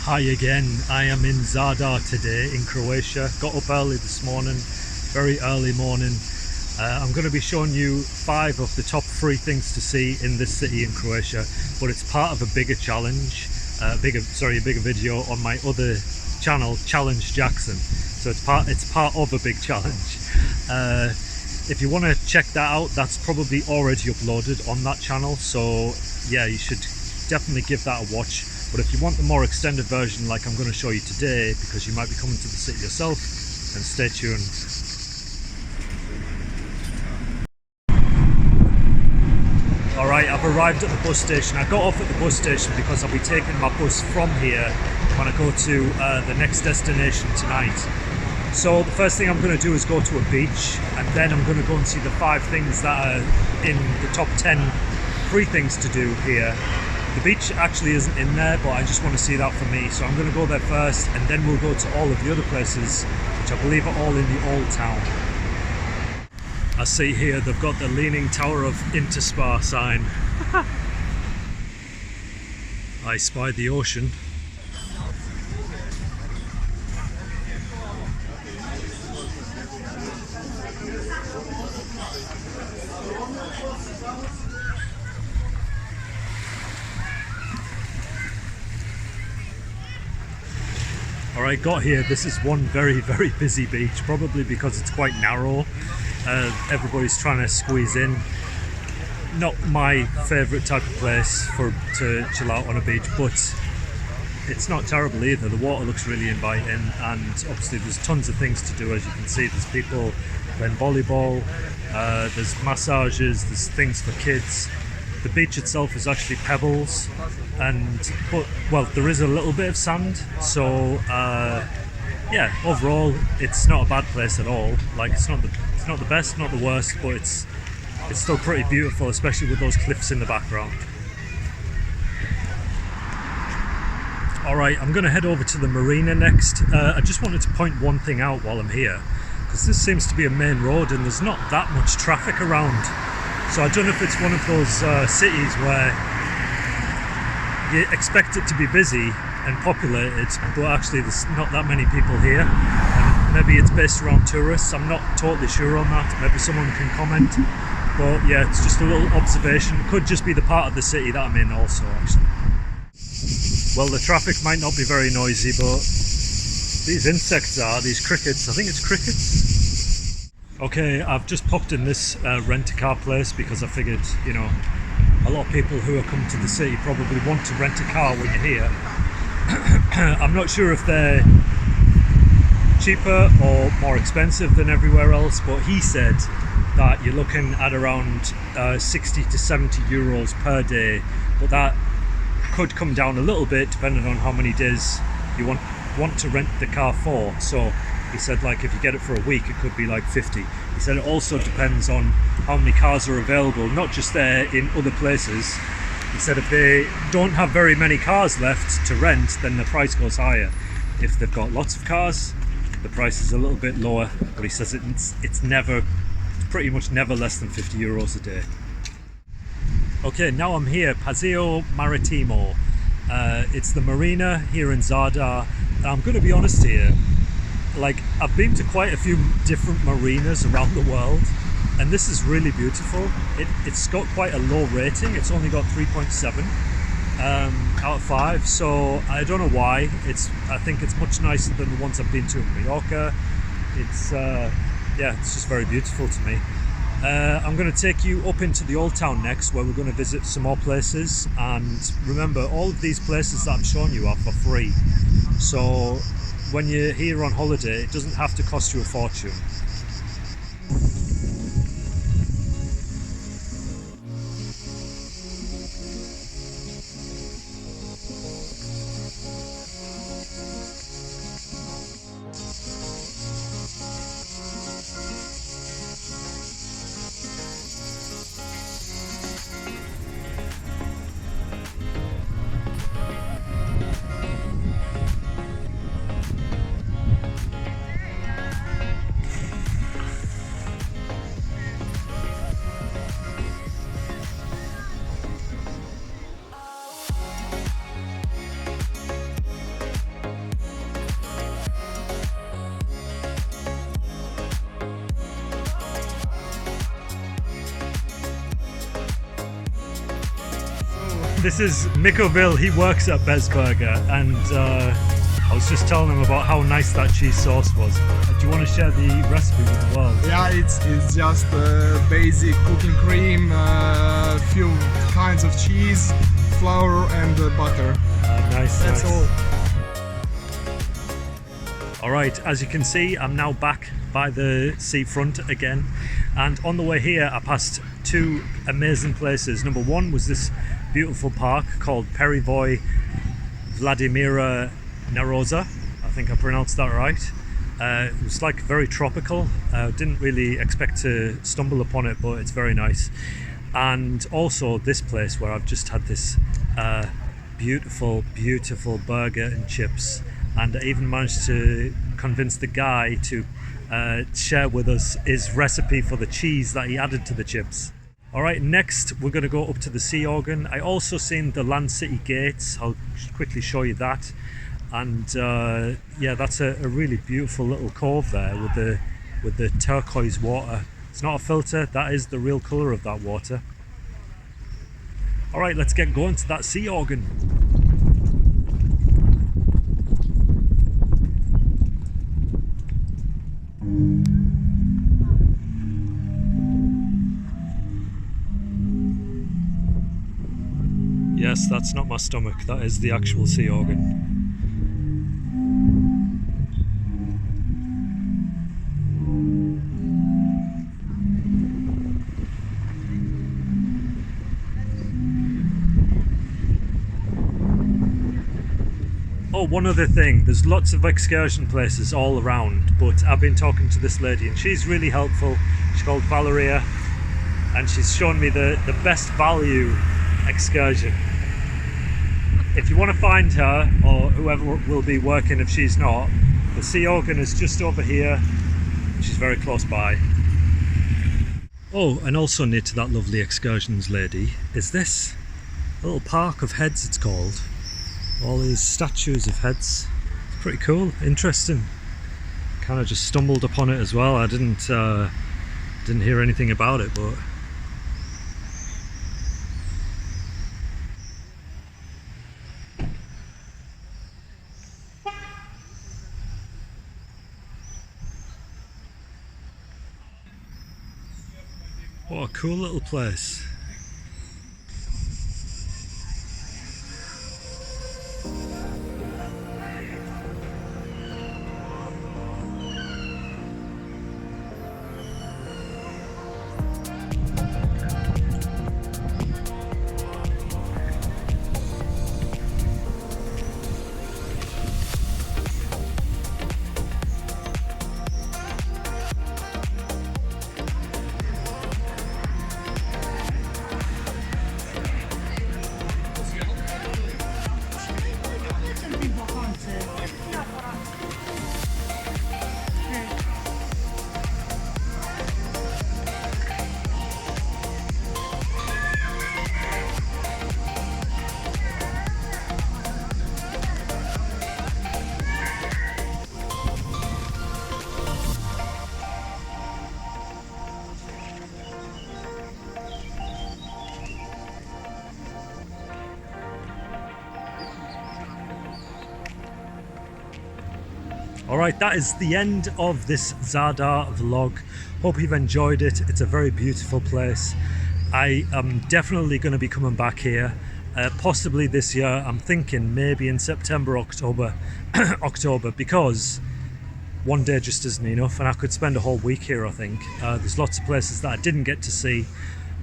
Hi again, I am in Zadar today in Croatia. Got up early this morning, very early morning. I'm going to be showing you 5 of the top 3 things to see in this city in Croatia, but it's part of a bigger challenge, a bigger video on my other channel, Challenge Jackson. So it's part of a big challenge. If you want to check that out, that's probably already uploaded on that channel. So yeah, you should definitely give that a watch. But if you want the more extended version like I'm going to show you today, because you might be coming to the city yourself, then stay tuned. Alright, I've arrived at the bus station. I got off at the bus station because I'll be taking my bus from here when I go to the next destination tonight. So the first thing I'm going to do is go to a beach, and then I'm going to go and see the 5 things that are in the top 10 free things to do here. The beach actually isn't in there, but I just want to see that for me. So I'm going to go there first, and then we'll go to all of the other places, which I believe are all in the old town. I see here they've got the Leaning Tower of Interspa sign. I spy the ocean. Alright, got here. This is one very busy beach, probably because it's quite narrow. Everybody's trying to squeeze in. Not my favourite type of place to chill out on a beach, but it's not terrible either. The water looks really inviting, and obviously there's tons of things to do. As you can see, there's people playing volleyball, there's massages, there's things for kids. The beach itself is actually pebbles, but there is a little bit of sand. So yeah, overall it's not a bad place at all. Like it's not the best, not the worst, but it's still pretty beautiful, especially with those cliffs in the background. Alright, I'm going to head over to the marina next. I just wanted to point one thing out while I'm here, because this seems to be a main road and there's not that much traffic around. So I don't know if it's one of those cities where you expect it to be busy and populated, but actually there's not that many people here. And maybe it's based around tourists. I'm not totally sure on that. Maybe someone can comment. But yeah, it's just a little observation. Could just be the part of the city that I'm in also, actually. Well, the traffic might not be very noisy, but these insects are, these crickets. I think it's crickets. Okay, I've just popped in this rent-a-car place because I figured, you know, a lot of people who are coming to the city probably want to rent a car when you're here. I'm not sure if they're cheaper or more expensive than everywhere else, but he said that you're looking at around 60 to 70 euros per day, but that could come down a little bit depending on how many days you want to rent the car for. So he said, like, if you get it for a week, it could be like 50. He said it also depends on how many cars are available, not just there, in other places. He said if they don't have very many cars left to rent, then the price goes higher. If they've got lots of cars, the price is a little bit lower, but he says it's pretty much never less than 50 euros a day. Okay, now I'm here, Paseo Marittimo. It's the marina here in Zadar. I'm going to be honest here, like, I've been to quite a few different marinas around the world, and this is really beautiful. It's got quite a low rating. It's only got 3.7 out of 5, so I don't know why. I think it's much nicer than the ones I've been to in Mallorca. Yeah, it's just very beautiful to me. I'm going to take you up into the old town next, where we're going to visit some more places. And remember, all of these places that I'm showing you are for free. So when you're here on holiday, it doesn't have to cost you a fortune. this is Mikovil. He works at Bez Burger, and I was just telling him about how nice that cheese sauce was. Do you want to share the recipe with the world? Yeah, it's just basic cooking cream, few kinds of cheese, flour and butter. Nice. That's all. Alright, as you can see, I'm now back by the seafront again, and on the way here I passed two amazing places. Number one was this beautiful park called Perivoj Vladimira Naroza. I think I pronounced that right. It was like very tropical. Didn't really expect to stumble upon it, but it's very nice. And also this place where I've just had this beautiful burger and chips, and I even managed to convince the guy to share with us his recipe for the cheese that he added to the chips. Alright, next we're going to go up to the Sea Organ. I also seen the Land City gates. I'll quickly show you that. And yeah, that's a really beautiful little cove there with the turquoise water. It's not a filter, that is the real colour of that water. Alright, let's get going to that Sea Organ. Yes, that's not my stomach, that is the actual Sea Organ. Oh, one other thing, there's lots of excursion places all around, but I've been talking to this lady and she's really helpful. She's called Valeria, and she's shown me the best value excursion. If you want to find her, or whoever will be working if she's not, the Sea Organ is just over here. She's very close by. Oh, and also near to that lovely excursions lady is this little park of heads, it's called. All these statues of heads. It's pretty cool, interesting. Kind of just stumbled upon it as well. I didn't hear anything about it, but what a cool little place. Alright, that is the end of this Zadar vlog. Hope you've enjoyed it. It's a very beautiful place. I am definitely going to be coming back here. Possibly this year. I'm thinking maybe in September, October, because one day just isn't enough and I could spend a whole week here, I think. There's lots of places that I didn't get to see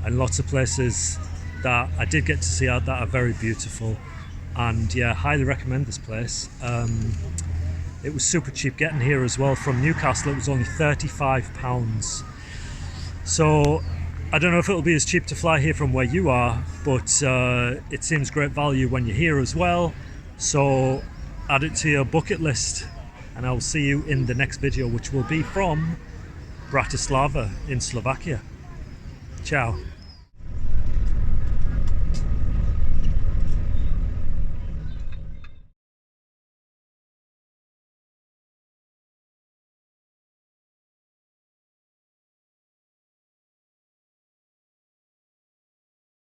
and lots of places that I did get to see that are very beautiful. And yeah, highly recommend this place. It was super cheap getting here as well. From Newcastle it was only £35. So I don't know if it'll be as cheap to fly here from where you are, but it seems great value when you're here as well. So add it to your bucket list, and I'll see you in the next video, which will be from Bratislava in Slovakia. Ciao.